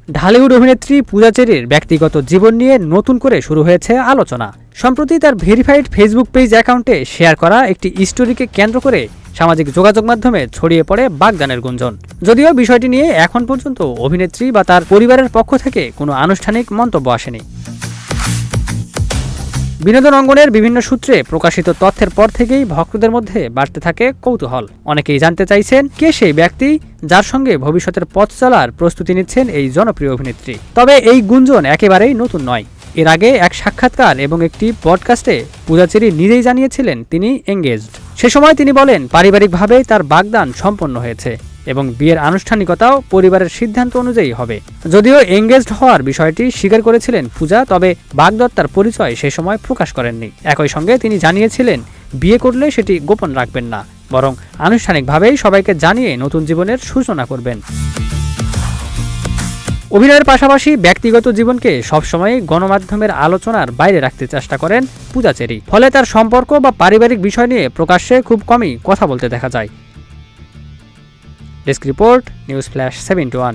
ঢালিউড অভিনেত্রী পূজা চেরির ব্যক্তিগত জীবন নিয়ে নতুন করে শুরু হয়েছে আলোচনা। সম্প্রতি তার ভেরিফাইড ফেসবুক পেজ অ্যাকাউন্টে শেয়ার করা একটি স্টোরিকে কেন্দ্র করে সামাজিক যোগাযোগ মাধ্যমে ছড়িয়ে পড়ে বাগদানের গুঞ্জন। যদিও বিষয়টি নিয়ে এখন পর্যন্ত অভিনেত্রী বা তার পরিবারের পক্ষ থেকে কোনো আনুষ্ঠানিক মন্তব্য আসেনি। বিনোদন অঙ্গনের বিভিন্ন সূত্রে প্রকাশিত তথ্যের পর থেকেই ভক্তদের মধ্যে বাড়তে থাকে কৌতূহল। অনেকেই জানতে চাইছেন কে সেই ব্যক্তি যার সঙ্গে ভবিষ্যতের পথ চলার প্রস্তুতি নিচ্ছেন এই জনপ্রিয় অভিনেত্রী। তবে এই গুঞ্জন একেবারেই নতুন নয়। এর আগে এক সাক্ষাৎকার এবং একটি পডকাস্টে পূজা চেরি নিজেই জানিয়েছিলেন তিনি এঙ্গেজড। সে সময় তিনি বলেন পারিবারিকভাবে তার বাগদান সম্পন্ন হয়েছে এবং বিয়ের আনুষ্ঠানিকতাও পরিবারের সিদ্ধান্ত অনুযায়ী হবে। যদিও এঙ্গেজড হওয়ার বিষয়টি স্বীকার করেছিলেন পূজা, তবে বাগদত্তার পরিচয় সে সময় প্রকাশ করেননি। একই সঙ্গে তিনি জানিয়েছিলেন বিয়ে করলে সেটি গোপন রাখবেন না, বরং আনুষ্ঠানিকভাবেই সবাইকে জানিয়ে নতুন জীবনের সূচনা করবেন। অভিনয়ের পাশাপাশি ব্যক্তিগত জীবনকে সবসময় গণমাধ্যমের আলোচনার বাইরে রাখতে চেষ্টা করেন পূজা চেরি। ফলে তার সম্পর্ক বা পারিবারিক বিষয় নিয়ে প্রকাশ্যে খুব কমই কথা বলতে দেখা যায়। Desk report, news flash 7-1।